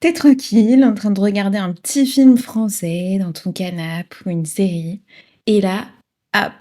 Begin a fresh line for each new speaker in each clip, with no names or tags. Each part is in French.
T'es tranquille, en train de regarder un petit film français dans ton canapé ou une série, et là, hop,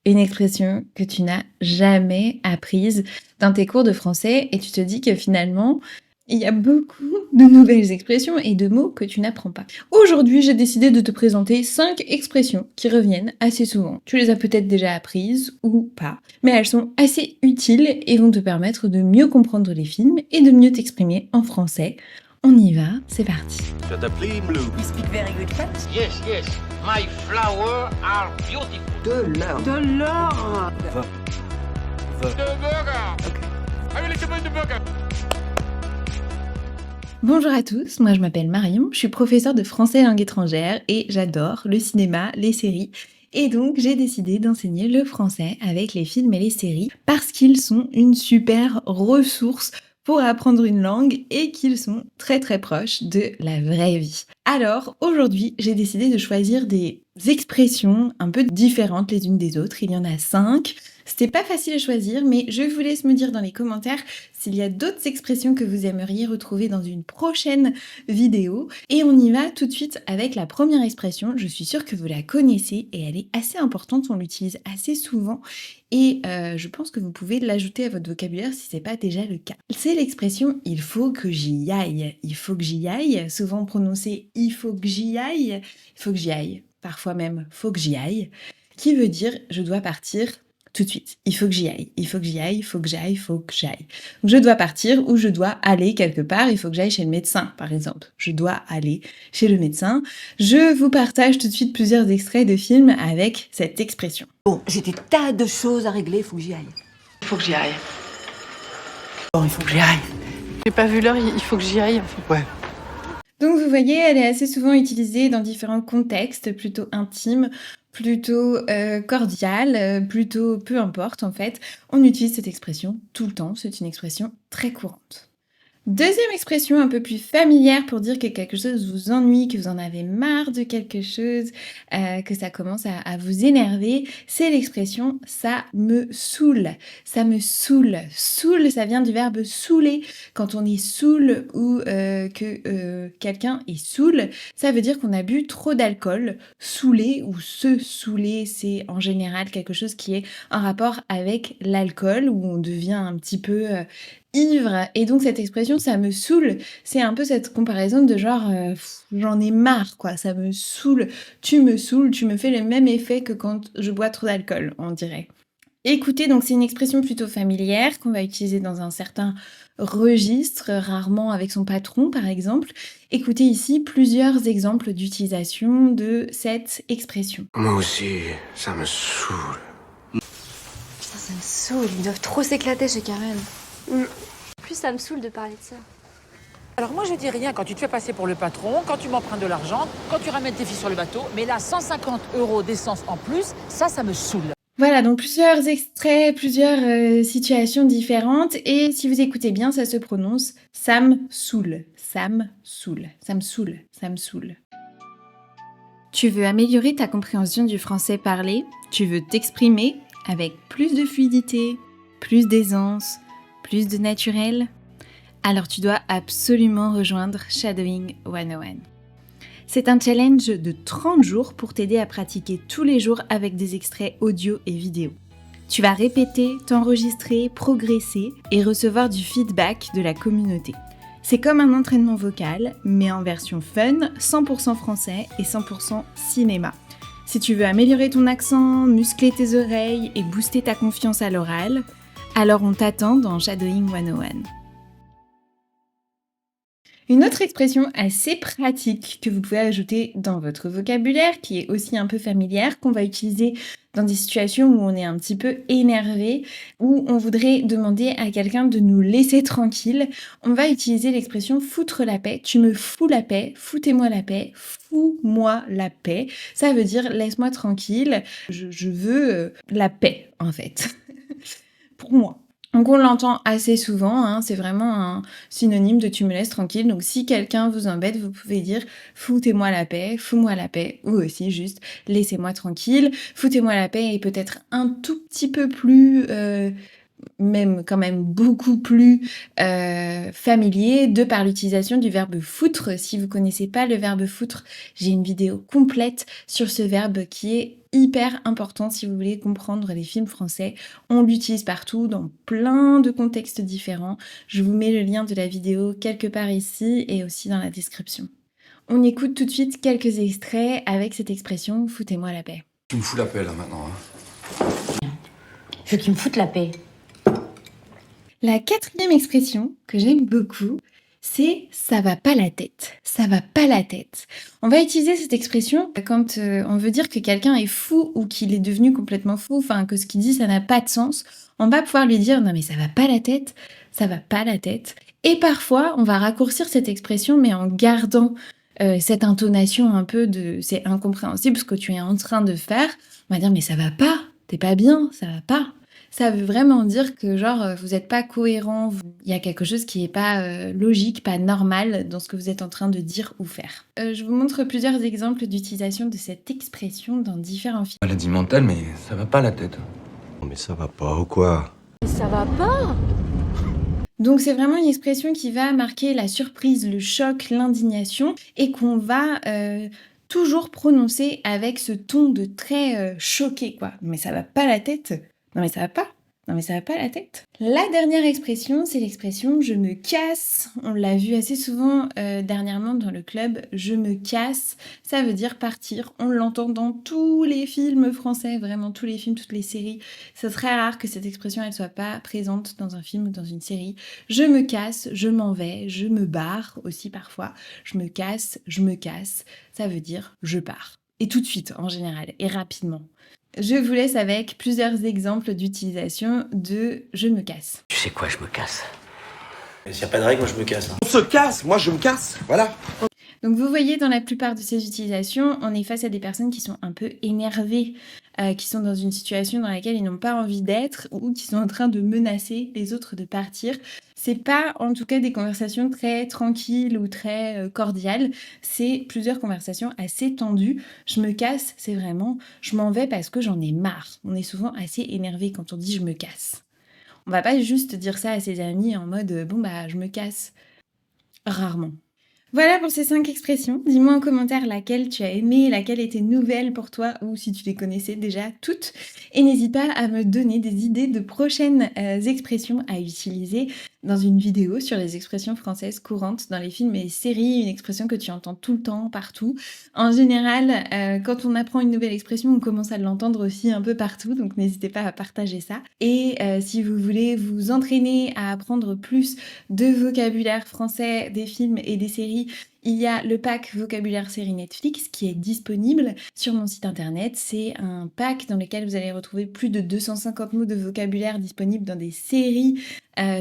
une expression que tu n'as jamais apprise dans tes cours de français, et tu te dis que finalement, il y a beaucoup de nouvelles expressions et de mots que tu n'apprends pas. Aujourd'hui, j'ai décidé de te présenter 5 expressions qui reviennent assez souvent. Tu les as peut-être déjà apprises ou pas, mais elles sont assez utiles et vont te permettre de mieux comprendre les films et de mieux t'exprimer en français. On y va, c'est parti.
Shut up, please, Blue.
You speak very good French?
Yes, yes. My flowers are beautiful.
De l'or. De l'or.
The burger.
Okay.
I will recommend the burger.
Bonjour à tous, moi je m'appelle Marion, je suis professeure de français langue étrangère et j'adore le cinéma, les séries. Et donc j'ai décidé d'enseigner le français avec les films et les séries parce qu'ils sont une super ressource pour apprendre une langue et qu'ils sont très très proches de la vraie vie. Alors aujourd'hui j'ai décidé de choisir des expressions un peu différentes les unes des autres, il y en a 5. C'était pas facile à choisir, mais je vous laisse me dire dans les commentaires s'il y a d'autres expressions que vous aimeriez retrouver dans une prochaine vidéo. Et on y va tout de suite avec la première expression. Je suis sûre que vous la connaissez et elle est assez importante, on l'utilise assez souvent. Et je pense que vous pouvez l'ajouter à votre vocabulaire si c'est pas déjà le cas. C'est l'expression « il faut que j'y aille ». Il faut que j'y aille, souvent prononcé « il faut que j'y aille », il faut que j'y aille, parfois même « faut que j'y aille », qui veut dire « je dois partir ». Tout de suite, il faut que j'y aille, il faut que j'y aille, il faut que j'aille, il faut que j'aille. Donc, je dois partir ou je dois aller quelque part, il faut que j'aille chez le médecin, par exemple. Je dois aller chez le médecin. Je vous partage tout de suite plusieurs extraits de films avec cette expression.
Bon, j'ai des tas de choses à régler, il faut que j'y aille.
Il faut que j'y aille.
Bon, il faut que j'y aille.
J'ai pas vu l'heure, il faut que j'y aille. En fait.
Ouais.
Donc vous voyez, elle est assez souvent utilisée dans différents contextes, plutôt intimes, plutôt cordiales, plutôt peu importe en fait. On utilise cette expression tout le temps, c'est une expression très courante. Deuxième expression un peu plus familière pour dire que quelque chose vous ennuie, que vous en avez marre de quelque chose, que ça commence à vous énerver, c'est l'expression « ça me saoule ». Ça me saoule. Saoule, ça vient du verbe saouler. Quand on est saoul ou que quelqu'un est saoul, ça veut dire qu'on a bu trop d'alcool. Saouler ou se saouler, c'est en général quelque chose qui est en rapport avec l'alcool, où on devient un petit peu ivre. Et donc cette expression ça me saoule, c'est un peu cette comparaison de genre j'en ai marre quoi, ça me saoule, tu me fais le même effet que quand je bois trop d'alcool, on dirait. Écoutez, donc c'est une expression plutôt familière qu'on va utiliser dans un certain registre, rarement avec son patron par exemple. Écoutez ici plusieurs exemples d'utilisation de cette expression.
Moi aussi, ça me saoule.
Putain, ça me saoule, ils doivent trop s'éclater chez Karen. En plus, ça me saoule de parler de ça.
Alors moi je dis rien quand tu te fais passer pour le patron, quand tu m'empruntes de l'argent, quand tu ramènes tes filles sur le bateau, mais là 150 € d'essence en plus, ça me saoule.
Voilà, donc plusieurs extraits, plusieurs situations différentes. Et si vous écoutez bien, ça se prononce « ça me saoule »,« ça me saoule »,« ça me saoule »,« ça me saoule ». Tu veux améliorer ta compréhension du français parlé? Tu veux t'exprimer avec plus de fluidité, plus d'aisance, plus de naturel? Alors tu dois absolument rejoindre Shadowing 101. C'est un challenge de 30 jours pour t'aider à pratiquer tous les jours avec des extraits audio et vidéo. Tu vas répéter, t'enregistrer, progresser et recevoir du feedback de la communauté. C'est comme un entraînement vocal, mais en version fun, 100% français et 100% cinéma. Si tu veux améliorer ton accent, muscler tes oreilles et booster ta confiance à l'oral, alors on t'attend dans Shadowing 101. Une autre expression assez pratique que vous pouvez ajouter dans votre vocabulaire, qui est aussi un peu familière, qu'on va utiliser dans des situations où on est un petit peu énervé, où on voudrait demander à quelqu'un de nous laisser tranquille, on va utiliser l'expression « foutre la paix ». Tu me fous la paix, foutez-moi la paix, fous-moi la paix. Ça veut dire « laisse-moi tranquille, je veux la paix » en fait, pour moi. Donc on l'entend assez souvent, hein, c'est vraiment un synonyme de tu me laisses tranquille. Donc si quelqu'un vous embête, vous pouvez dire foutez-moi la paix, fous-moi la paix, ou aussi juste laissez-moi tranquille. Foutez-moi la paix est peut-être un tout petit peu plus même quand même beaucoup plus familier de par l'utilisation du verbe foutre. Si vous connaissez pas le verbe foutre, j'ai une vidéo complète sur ce verbe qui est hyper important si vous voulez comprendre les films français. On l'utilise partout dans plein de contextes différents. Je vous mets le lien de la vidéo quelque part ici et aussi dans la description. On écoute tout de suite quelques extraits avec cette expression « foutez-moi la paix ».
Tu me fous la paix là maintenant.
Je veux qu'il me foute la paix.
La quatrième expression que j'aime beaucoup, c'est « ça va pas la tête ». Ça va pas la tête. On va utiliser cette expression quand on veut dire que quelqu'un est fou ou qu'il est devenu complètement fou, enfin que ce qu'il dit ça n'a pas de sens. On va pouvoir lui dire « non mais ça va pas la tête, ça va pas la tête ». Et parfois, on va raccourcir cette expression mais en gardant cette intonation un peu de « c'est incompréhensible ce que tu es en train de faire ». On va dire « mais ça va pas, t'es pas bien, ça va pas ». Ça veut vraiment dire que genre vous n'êtes pas cohérent, il y a quelque chose qui n'est pas logique, pas normal dans ce que vous êtes en train de dire ou faire. Je vous montre plusieurs exemples d'utilisation de cette expression dans différents films.
Maladie mentale, mais ça va pas la tête.
Mais ça va pas ou quoi?
Ça va pas?
Donc c'est vraiment une expression qui va marquer la surprise, le choc, l'indignation et qu'on va toujours prononcer avec ce ton de très choqué quoi. Mais ça va pas la tête? Non mais ça va pas? Non mais ça va pas la tête? La dernière expression, c'est l'expression « je me casse ». On l'a vu assez souvent dernièrement dans le club. « Je me casse », ça veut dire partir. On l'entend dans tous les films français, vraiment tous les films, toutes les séries. C'est très rare que cette expression elle soit pas présente dans un film ou dans une série. Je me casse, je m'en vais, je me barre aussi parfois. Je me casse, ça veut dire « je pars ». Et tout de suite en général, et rapidement. Je vous laisse avec plusieurs exemples d'utilisation de « je me casse ».
Tu sais quoi, je me casse.
S'il n'y a pas de règle, moi je me casse.
On se casse, moi je me casse, voilà.
Donc vous voyez, dans la plupart de ces utilisations, on est face à des personnes qui sont un peu énervées, qui sont dans une situation dans laquelle ils n'ont pas envie d'être ou qui sont en train de menacer les autres de partir. C'est pas en tout cas des conversations très tranquilles ou très cordiales, c'est plusieurs conversations assez tendues. Je me casse, c'est vraiment je m'en vais parce que j'en ai marre. On est souvent assez énervé quand on dit je me casse. On va pas juste dire ça à ses amis en mode bon bah je me casse. Rarement. Voilà pour ces 5 expressions. Dis-moi en commentaire laquelle tu as aimé, laquelle était nouvelle pour toi ou si tu les connaissais déjà toutes. Et n'hésite pas à me donner des idées de prochaines expressions à utiliser dans une vidéo sur les expressions françaises courantes dans les films et séries, une expression que tu entends tout le temps, partout. En général, quand on apprend une nouvelle expression, on commence à l'entendre aussi un peu partout, donc n'hésitez pas à partager ça. Et si vous voulez vous entraîner à apprendre plus de vocabulaire français des films et des séries, il y a le pack vocabulaire série Netflix qui est disponible sur mon site internet. C'est un pack dans lequel vous allez retrouver plus de 250 mots de vocabulaire disponibles dans des séries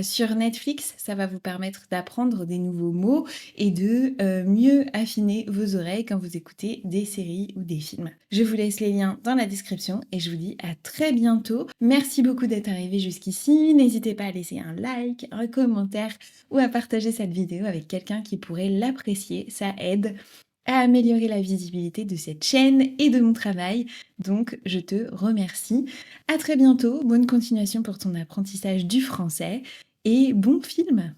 sur Netflix. Ça va vous permettre d'apprendre des nouveaux mots et de mieux affiner vos oreilles quand vous écoutez des séries ou des films. Je vous laisse les liens dans la description et je vous dis à très bientôt. Merci beaucoup d'être arrivé jusqu'ici. N'hésitez pas à laisser un like, un commentaire ou à partager cette vidéo avec quelqu'un qui pourrait l'apprécier. Ça aide à améliorer la visibilité de cette chaîne et de mon travail. Donc, je te remercie. À très bientôt. Bonne continuation pour ton apprentissage du français et bon film!